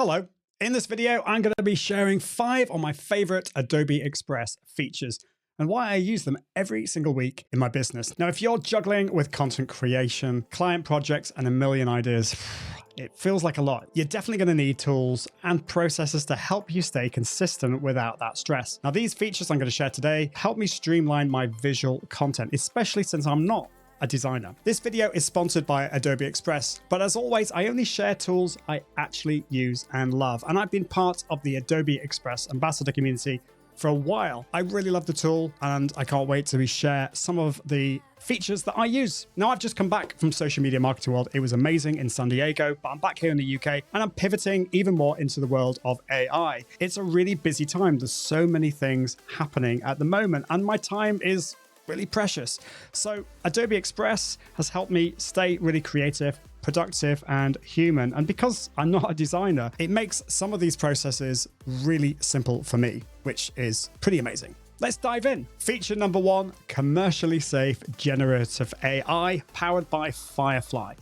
Hello. In this video, I'm going to be sharing 5 of my favorite Adobe Express features and why I use them every single week in my business. Now, if you're juggling with content creation, client projects, and a million ideas, it feels like a lot. You're definitely going to need tools and processes to help you stay consistent without that stress. Now, these features I'm going to share today help me streamline my visual content, especially since I'm not a designer. This video is sponsored by Adobe Express, but as always, I only share tools I actually use and love. And I've been part of the Adobe Express ambassador community for a while. I really love the tool and I can't wait to share some of the features that I use. Now, I've just come back from Social Media Marketing World. It was amazing in San Diego, but I'm back here in the UK and I'm pivoting even more into the world of AI. It's a really busy time. There's so many things happening at the moment and my time is really precious. So Adobe Express has helped me stay really creative, productive, and human. And because I'm not a designer, it makes some of these processes really simple for me, which is pretty amazing. Let's dive in. Feature number 1, commercially safe generative AI powered by Firefly.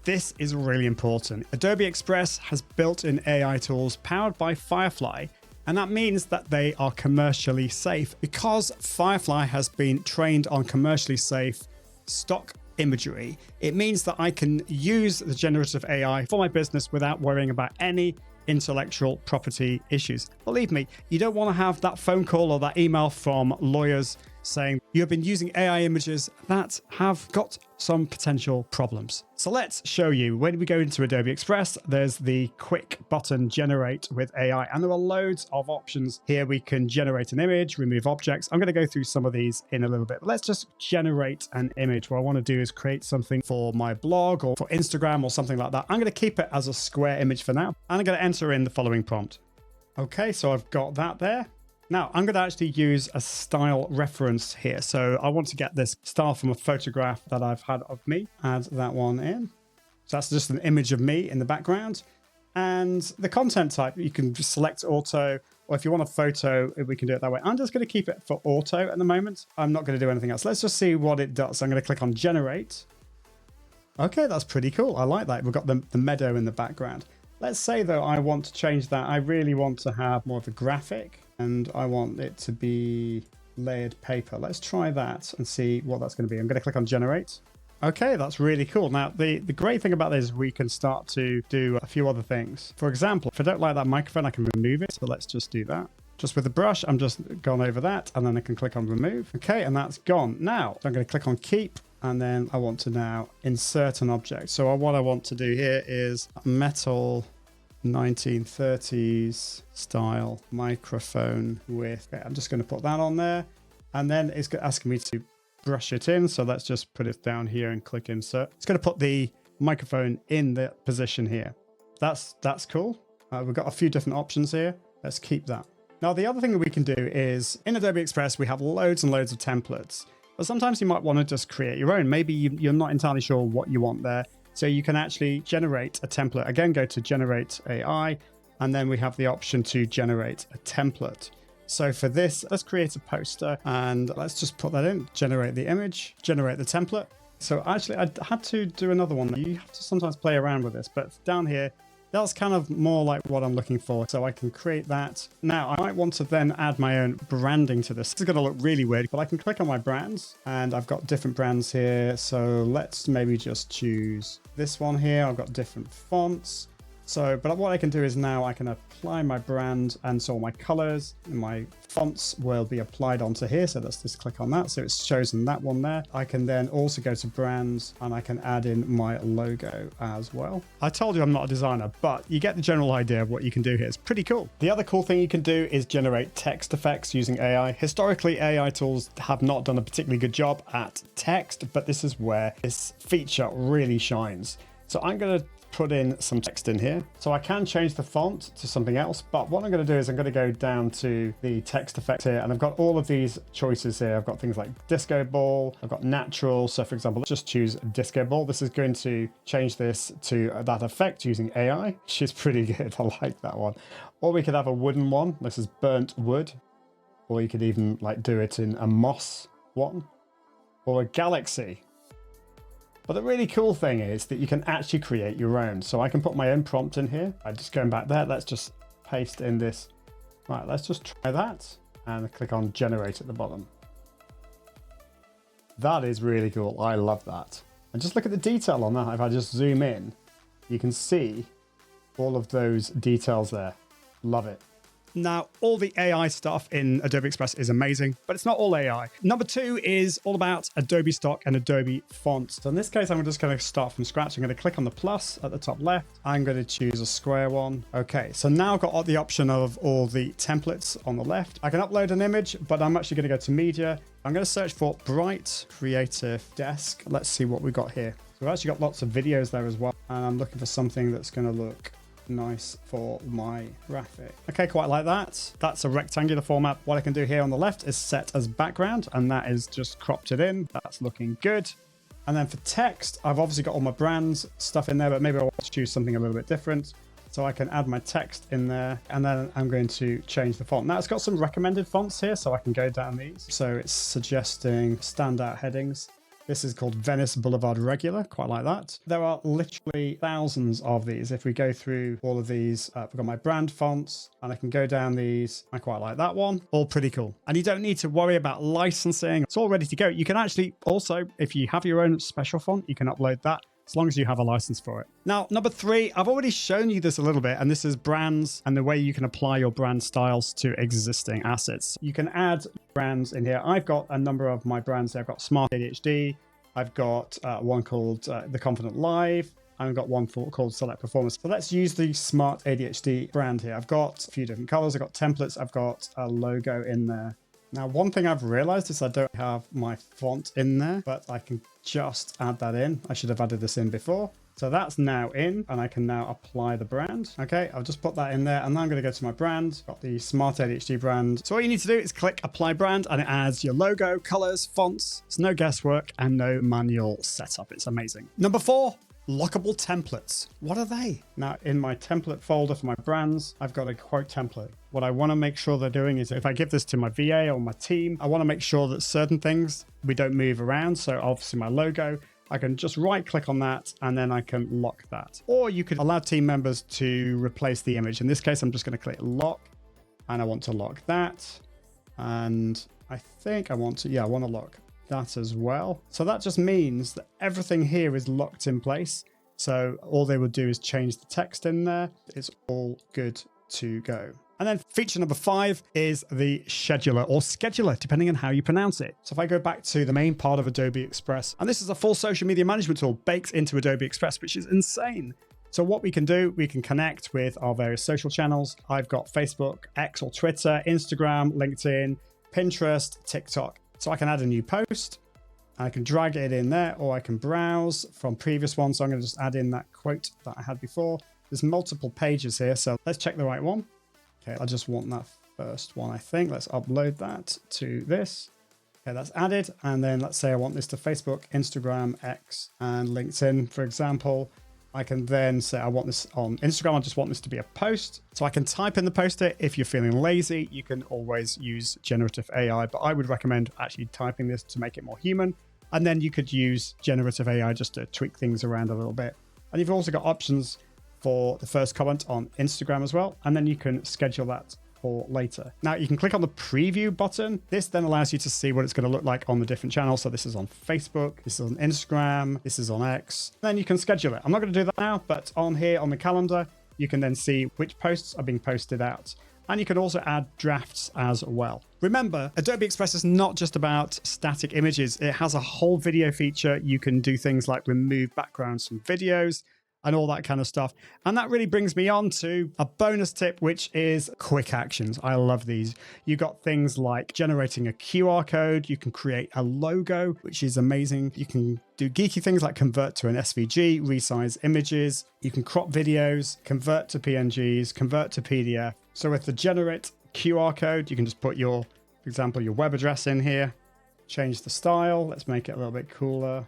This is really important. Adobe Express has built-in AI tools powered by Firefly, and that means that they are commercially safe. Because Firefly has been trained on commercially safe stock imagery, it means that I can use the generative AI for my business without worrying about any intellectual property issues. Believe me, you don't want to have that phone call or that email from lawyers saying you've been using AI images that have got some potential problems. So let's show you. When we go into Adobe Express, there's the quick button generate with AI, and there are loads of options here. We can generate an image, remove objects. I'm going to go through some of these in a little bit, but let's just generate an image. What I want to do is create something for my blog or for Instagram or something like that. I'm going to keep it as a square image for now, and I'm going to enter in the following prompt. Okay, so I've got that there. Now, I'm going to actually use a style reference here. So I want to get this style from a photograph that I've had of me. Add that one in. So that's just an image of me in the background. And the content type, you can just select auto, or if you want a photo, we can do it that way. I'm just going to keep it for auto at the moment. I'm not going to do anything else. Let's just see what it does. So I'm going to click on generate. Okay, that's pretty cool. I like that. We've got the meadow in the background. Let's say, though, I want to change that. I really want to have more of a graphic. And I want it to be layered paper. Let's try that and see what that's going to be. I'm going to click on generate. Okay, that's really cool. Now, the great thing about this is we can start to do a few other things. For example, if I don't like that microphone, I can remove it. So let's just do that. Just with the brush, I'm just gone over that. And then I can click on remove. Okay, and that's gone. Now, I'm going to click on keep. And then I want to now insert an object. So what I want to do here is metal 1930s style microphone with, okay, I'm just going to put that on there, and then it's asking me to brush it in. So let's just put it down here and click insert. It's going to put the microphone in the position here. That's cool. We've got a few different options here. Let's keep that. Now, the other thing that we can do is in Adobe Express, we have loads and loads of templates, but sometimes you might want to just create your own. Maybe you're not entirely sure what you want there. So you can actually generate a template. Again, go to Generate AI, and then we have the option to generate a template. So for this, let's create a poster, and let's just put that in. Generate the image, generate the template. So actually, I had to do another one. You have to sometimes play around with this, but down here, that's kind of more like what I'm looking for. So I can create that. Now, I might want to then add my own branding to this. This is going to look really weird, but I can click on my brands and I've got different brands here. So let's maybe just choose this one here. I've got different fonts. So, but what I can do is now I can apply my brand, and so my colors and my fonts will be applied onto here. So let's just click on that. So it's chosen that one there. I can then also go to brands and I can add in my logo as well. I told you I'm not a designer, but you get the general idea of what you can do here. It's pretty cool. The other cool thing you can do is generate text effects using AI. Historically, AI tools have not done a particularly good job at text, but this is where this feature really shines. So I'm going to put in some text in here. So I can change the font to something else, but what I'm going to do is I'm going to go down to the text effect here, and I've got all of these choices here. I've got things like disco ball, I've got natural. So for example, let's just choose disco ball. This is going to change this to that effect using AI, which is pretty good. I like that one. Or we could have a wooden one. This is burnt wood. Or you could even like do it in a moss one, or a galaxy. But the really cool thing is that you can actually create your own. So I can put my own prompt in here. I'm just going back there. Let's just paste in this. Right, let's just try that and click on generate at the bottom. That is really cool. I love that. And just look at the detail on that. If I just zoom in, you can see all of those details there. Love it. Now, all the AI stuff in Adobe Express is amazing, but it's not all AI. Number 2 is all about Adobe stock and Adobe fonts. So in this case, I'm just going to start from scratch. I'm going to click on the plus at the top left. I'm going to choose a square one. Okay, so now I've got the option of all the templates on the left. I can upload an image, but I'm actually going to go to media. I'm going to search for Bright Creative Desk. Let's see what we've got here. So we've actually got lots of videos there as well. And I'm looking for something that's going to look nice for my graphic. Okay, quite like that. That's a rectangular format. What I can do here on the left is set as background, and that is just cropped it in. That's looking good. And then for text, I've obviously got all my brands stuff in there, but maybe I want to choose something a little bit different. So I can add my text in there, and then I'm going to change the font. Now it's got some recommended fonts here, so I can go down these. So it's suggesting standout headings. This is called Venice Boulevard Regular, quite like that. There are literally thousands of these. If we go through all of these, I've got my brand fonts, and I can go down these. I quite like that one. All pretty cool. And you don't need to worry about licensing. It's all ready to go. You can actually also, if you have your own special font, you can upload that, as long as you have a license for it. Now, number 3, I've already shown you this a little bit, and this is brands and the way you can apply your brand styles to existing assets. You can add brands in here. I've got a number of my brands there. I've got Smart ADHD. I've got one called The Confident Live. I've got one called Select Performance. So let's use the Smart ADHD brand here. I've got a few different colors. I've got templates. I've got a logo in there. Now, one thing I've realized is I don't have my font in there, but I can just add that in. I should have added this in before. So that's now in, and I can now apply the brand. Okay, I'll just put that in there, and then I'm going to go to my brand. Got the Smart ADHD brand. So what you need to do is click Apply Brand, and it adds your logo, colors, fonts. It's no guesswork and no manual setup. It's amazing. Number 4. Lockable templates. What are they? Now, in my template folder for my brands, I've got a quote template. What I want to make sure they're doing is if I give this to my VA or my team, I want to make sure that certain things we don't move around. So obviously my logo, I can just right click on that and then I can lock that. Or you could allow team members to replace the image. In this case, I'm just going to click lock, and I want to lock that. And I think I want to, I want to lock that as well. So that just means that everything here is locked in place. So all they would do is change the text in there. It's all good to go. And then feature number 5 is the scheduler or scheduler, depending on how you pronounce it. So if I go back to the main part of Adobe Express, and this is a full social media management tool baked into Adobe Express, which is insane. So what we can do, we can connect with our various social channels. I've got Facebook, X or Twitter, Instagram, LinkedIn, Pinterest, TikTok. So I can add a new post, I can drag it in there, or I can browse from previous ones. So I'm going to just add in that quote that I had before. There's multiple pages here, so let's check the right one. Okay, I just want that first one, I think. Let's upload that to this. Okay, that's added. And then let's say I want this to Facebook, Instagram, X, and LinkedIn, for example. I can then say I want this on Instagram. I just want this to be a post. So I can type in the post-it. If you're feeling lazy, you can always use generative AI, but I would recommend actually typing this to make it more human. And then you could use generative AI just to tweak things around a little bit. And you've also got options for the first comment on Instagram as well. And then you can schedule that for later. Now you can click on the preview button. This then allows you to see what it's going to look like on the different channels. So this is on Facebook, this is on Instagram, this is on X. Then you can schedule it. I'm not going to do that now, but on here on the calendar, you can then see which posts are being posted out. And you can also add drafts as well. Remember, Adobe Express is not just about static images. It has a whole video feature. You can do things like remove backgrounds from videos and all that kind of stuff. And that really brings me on to a bonus tip, which is quick actions. I love these. You got things like generating a QR code. You can create a logo, which is amazing. You can do geeky things like convert to an SVG, resize images. You can crop videos, convert to PNGs, convert to PDF. So with the generate QR code, you can just put your, for example, your web address in here, change the style. Let's make it a little bit cooler,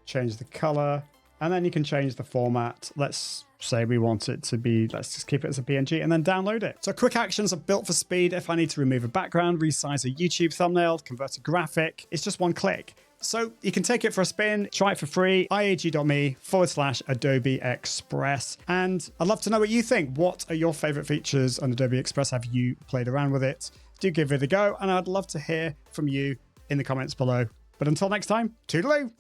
change the color. And then you can change the format. Let's say we want it to be, let's just keep it as a PNG and then download it. So quick actions are built for speed. If I need to remove a background, resize a YouTube thumbnail, convert a graphic, it's just one click. So you can take it for a spin, try it for free, iag.me/Adobe Express. And I'd love to know what you think. What are your favorite features on Adobe Express? Have you played around with it? Do give it a go. And I'd love to hear from you in the comments below. But until next time, toodaloo.